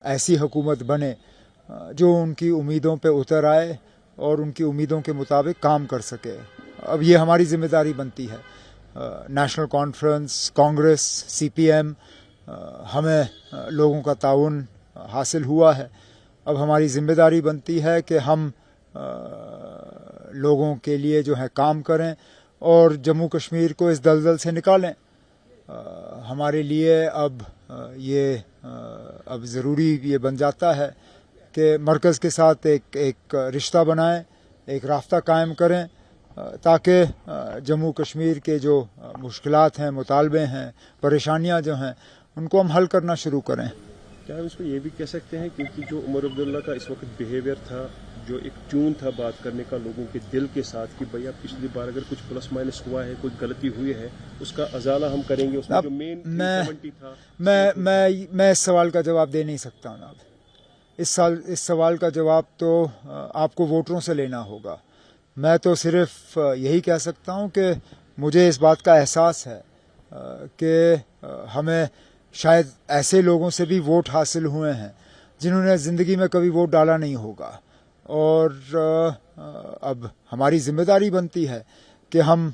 ऐसी हुकूमत बने जो उनकी उम्मीदों पे उतर आए और उनकी उम्मीदों के मुताबिक काम कर सके। अब ये हमारी जिम्मेदारी बनती है। नेशनल कॉन्फ्रेंस, कांग्रेस, सीपीएम, हमें लोगों का ताउन हासिल हुआ है। अब हमारी जिम्मेदारी बनती है कि हम लोगों के लिए जो है काम करें और जम्मू कश्मीर को इस दलदल से निकालें। हमारे लिए अब ज़रूरी ये बन जाता है कि मरकज़ के साथ एक रिश्ता बनाएं, एक रास्ता कायम करें, ताकि जम्मू कश्मीर के जो मुश्किलात हैं, मुतालबे हैं, परेशानियां जो हैं, उनको हम हल करना शुरू करें। क्या हम इसको ये भी कह सकते हैं क्योंकि जो उमर अब्दुल्ला का इस वक्त बिहेवियर था, जो एक ट्यून था बात करने का लोगों के दिल के साथ कि भैया पिछली बार अगर कुछ प्लस माइनस हुआ है, कोई गलती हुई है, उसका अजाला हम करेंगे। उसमें जो मेन 370 था। मैं इस सवाल का जवाब दे नहीं सकता ना। इस सवाल का जवाब तो आपको वोटरों से लेना होगा। मैं तो सिर्फ यही कह सकता हूं कि मुझे इस बात का एहसास है कि हमें शायद ऐसे लोगों से भी वोट हासिल हुए हैं जिन्होंने ज़िंदगी में कभी वोट डाला नहीं होगा, और अब हमारी जिम्मेदारी बनती है कि हम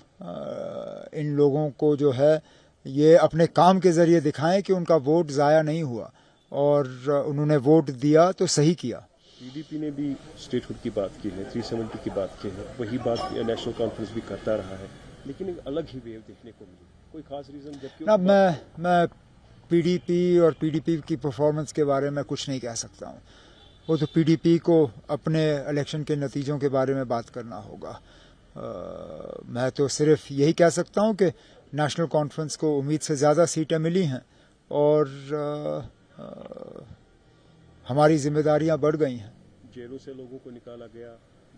इन लोगों को जो है ये अपने काम के ज़रिए दिखाएं कि उनका वोट ज़ाया नहीं हुआ और उन्होंने वोट दिया तो सही किया। पीडीपी ने भी स्टेटहुड की बात की है, 370 की बात की है, वही बात नेशनल कॉन्फ्रेंस भी करता रहा है, लेकिन एक अलग ही वेव देखने को मिली। कोई खास रीज़न? जबकि ना मैं पीडीपी और पीडीपी की परफॉर्मेंस के बारे में कुछ नहीं कह सकता हूँ। वो तो पीडीपी को अपने इलेक्शन के नतीजों के बारे में बात करना होगा। मैं तो सिर्फ यही कह सकता हूँ कि नेशनल कॉन्फ्रेंस को उम्मीद से ज़्यादा सीटें मिली हैं और हमारी जिम्मेदारियां बढ़ गई हैं। जेलों से लोगों को निकाला गया,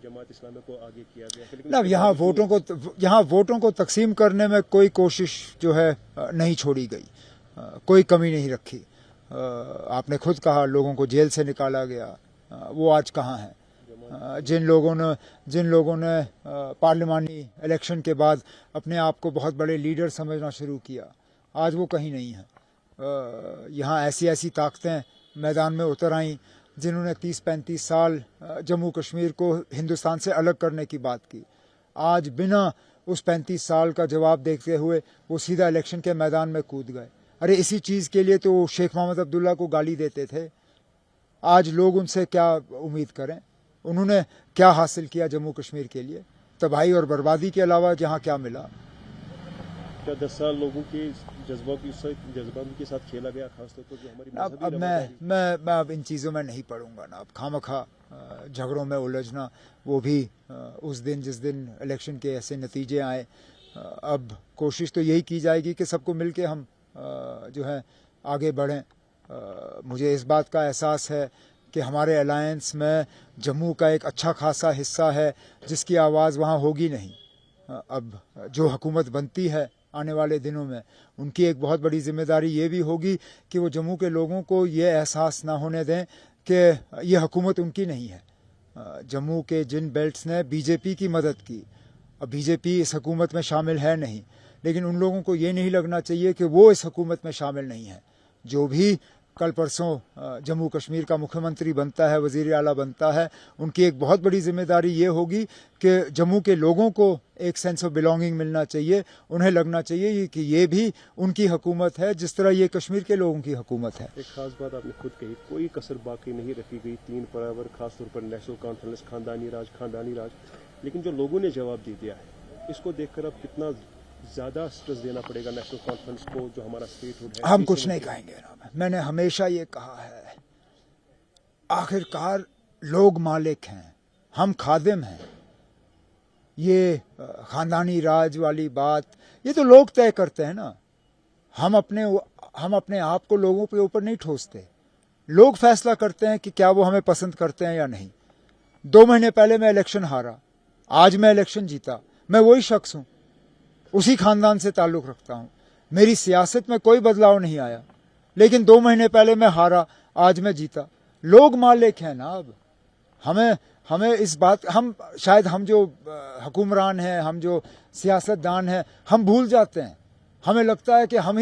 जमात इस्लामी को आगे किया गया, ना यहाँ वोटों को तकसीम करने में कोई कोशिश जो है नहीं छोड़ी गई, कोई कमी नहीं रखी। आपने खुद कहा लोगों को जेल से निकाला गया, वो आज कहाँ हैं? जिन लोगों ने पार्लिमानी इलेक्शन के बाद अपने आप को बहुत बड़े लीडर समझना शुरू किया, आज वो कहीं नहीं हैं। यहाँ ऐसी ताकतें मैदान में उतर आईं जिन्होंने 30-35 साल जम्मू कश्मीर को हिंदुस्तान से अलग करने की बात की। आज बिना उस 35 साल का जवाब देखते हुए वो सीधा इलेक्शन के मैदान में कूद गए। अरे इसी चीज़ के लिए तो शेख मोहम्मद अब्दुल्ला को गाली देते थे। आज लोग उनसे क्या उम्मीद करें? उन्होंने क्या हासिल किया जम्मू कश्मीर के लिए? तबाही और बर्बादी के अलावा जहाँ क्या मिला? क्या 10 साल लोगों के जज्बात के साथ खेला गया, खासतौर पर जो हमारी अब मैं अब इन चीज़ों में नहीं पढ़ूंगा ना। अब खामखा झगड़ों में उलझना, वो भी उस दिन जिस दिन इलेक्शन के ऐसे नतीजे आए। अब कोशिश तो यही की जाएगी कि सबको मिलके हम जो है आगे बढ़ें। मुझे इस बात का एहसास है कि हमारे अलायंस में जम्मू का एक अच्छा खासा हिस्सा है जिसकी आवाज़ वहाँ होगी नहीं। अब जो हुकूमत बनती है आने वाले दिनों में, उनकी एक बहुत बड़ी जिम्मेदारी ये भी होगी कि वो जम्मू के लोगों को ये एहसास ना होने दें कि ये हुकूमत उनकी नहीं है। जम्मू के जिन बेल्ट्स ने बीजेपी की मदद की, अब बीजेपी इस हुकूमत में शामिल है नहीं, लेकिन उन लोगों को ये नहीं लगना चाहिए कि वो इस हुकूमत में शामिल नहीं है। जो भी कल परसों जम्मू कश्मीर का मुख्यमंत्री बनता है, वज़ीर आला बनता है, उनकी एक बहुत बड़ी जिम्मेदारी ये होगी कि जम्मू के लोगों को एक सेंस ऑफ बिलोंगिंग मिलना चाहिए। उन्हें लगना चाहिए कि ये भी उनकी हुकूमत है जिस तरह ये कश्मीर के लोगों की हुकूमत है। एक खास बात आपने खुद कही, कोई कसर बाकी नहीं रखी गई, 3 बराबर, खासतौर पर नेशनल कॉन्फ्रेंस, खानदानी राज, लेकिन जो लोगों ने जवाब दे दिया है, इसको देखकर अब कितना ज़्यादा स्ट्रेस देना पड़ेगा नेशनल कॉन्फ्रेंस को, जो हमारा स्टेटहुड है? हम कुछ नहीं कहेंगे ना। मैंने हमेशा ये कहा है, आखिरकार लोग मालिक हैं, हम खादिम हैं। ये खानदानी राज वाली बात ये तो लोग तय करते हैं ना। हम अपने आप को लोगों के ऊपर नहीं ठोसते। लोग फैसला करते हैं कि क्या वो हमें पसंद करते हैं या नहीं। 2 महीने पहले मैं इलेक्शन हारा, आज मैं इलेक्शन जीता, मैं वही शख्स हूं, उसी खानदान से ताल्लुक़ रखता हूं। मेरी सियासत में कोई बदलाव नहीं आया, लेकिन 2 महीने पहले मैं हारा, आज मैं जीता। लोग मालिक हैं ना। अब हमें इस बात हम जो हुक्मरान हैं, हम जो सियासतदान हैं, हम भूल जाते हैं। हमें लगता है कि हम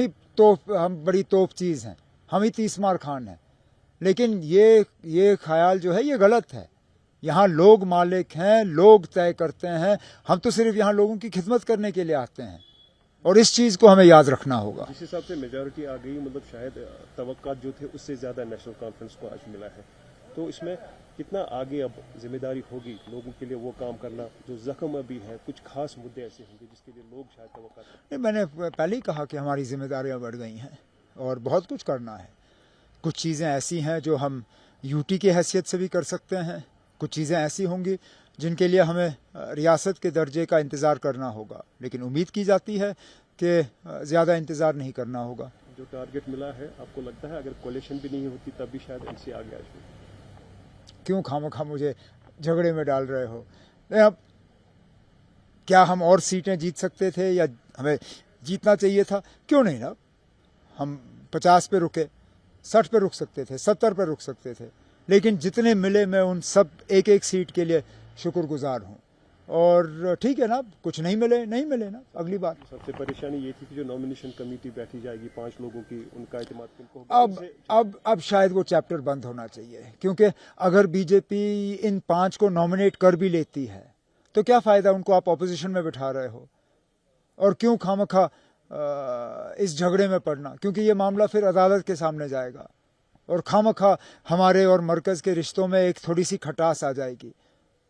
बड़ी तोप चीज़ हैं, हम ही तीसमार खान हैं। لیکن یہ خیال جو ہے یہ غلط ہے. یہاں لوگ مالک ہیں, لوگ طے کرتے ہیں, ہم تو صرف یہاں لوگوں کی خدمت کرنے کے لیے آتے ہیں, اور اس چیز کو ہمیں یاد رکھنا ہوگا. جس حساب سے میجورٹی آ گئی, مطلب شاید توقعات جو تھے اس سے زیادہ نیشنل کانفرنس کو آج ملا ہے, تو اس میں کتنا آگے اب ذمہ داری ہوگی لوگوں کے لیے وہ کام کرنا جو زخم ابھی ہے؟ کچھ خاص مدعے ایسے ہوں گے جس کے لیے لوگ شاید توقع کرتے ہیں. میں نے پہلے ہی کہا کہ ہماری ذمہ داریاں بڑھ گئی ہیں اور بہت کچھ کرنا ہے. کچھ چیزیں ایسی ہیں جو ہم یوٹی کی حیثیت سے بھی کر سکتے ہیں, کچھ چیزیں ایسی ہوں گی جن کے لیے ہمیں ریاست کے درجے کا انتظار کرنا ہوگا, لیکن امید کی جاتی ہے کہ زیادہ انتظار نہیں کرنا ہوگا. جو ٹارگٹ ملا ہے, آپ کو لگتا ہے اگر کولیشن بھی نہیں ہوتی تب بھی شاید ان سے آگے آ جائے؟ کیوں خواہ مجھے جھگڑے میں ڈال رہے ہو؟ اب کیا ہم اور سیٹیں جیت سکتے تھے یا ہمیں جیتنا چاہیے تھا؟ کیوں نہیں نا, ہم 50 پہ رکے, 60 پہ رک سکتے تھے, 70 پہ رک سکتے تھے, لیکن جتنے ملے میں ان سب ایک ایک سیٹ کے لیے شکر گزار ہوں. اور ٹھیک ہے نا, کچھ نہیں ملے نا, اگلی بار. سب سے پریشانی یہ تھی کہ جو نامینیشن کمیٹی بیٹھی جائے گی 5 لوگوں کی, ان کا اعتماد کن کو ہوگا؟ اب شاید وہ چیپٹر بند ہونا چاہیے, کیونکہ اگر بی جے پی ان 5 کو نامینیٹ کر بھی لیتی ہے تو کیا فائدہ ان کو آپ اپوزیشن میں بٹھا رہے ہو, اور کیوں خواہ اس جھگڑے میں پڑنا, کیونکہ یہ معاملہ پھر عدالت کے سامنے جائے گا اور خواہ ہمارے اور مرکز کے رشتوں میں ایک تھوڑی سی کھٹاس آ جائے گی.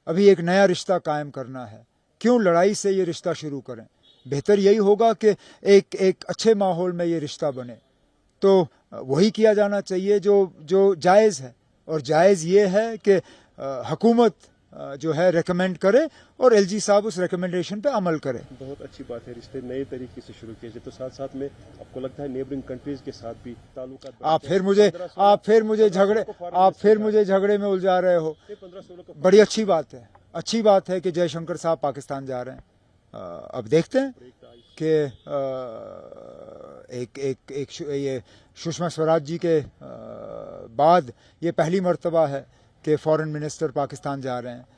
ابھی ایک نیا رشتہ قائم کرنا ہے, کیوں لڑائی سے یہ رشتہ شروع کریں؟ بہتر یہی ہوگا کہ ایک اچھے ماحول میں یہ رشتہ بنے. تو وہی کیا جانا چاہیے جو جائز ہے, اور جائز یہ ہے کہ حکومت جو ہے ریکمینڈ کرے اور ایل جی صاحب اس ریکمینڈیشن پہ عمل کرے. بہت اچھی بات ہے, رشتے نئے طریقے سے شروع کیے جائے, تو ساتھ ساتھ میں آپ کو لگتا ہے نیبرنگ کنٹریز کے ساتھ بھی تعلقات؟ آپ پھر مجھے جھگڑے میں الجھا رہے ہو. 15-16 بڑی اچھی بات ہے کہ جے شنکر صاحب پاکستان جا رہے ہیں. اب دیکھتے ہیں کہ یہ سشما سوراج جی کے بعد یہ پہلی مرتبہ ہے کہ فارن منسٹر پاکستان جا رہے ہیں.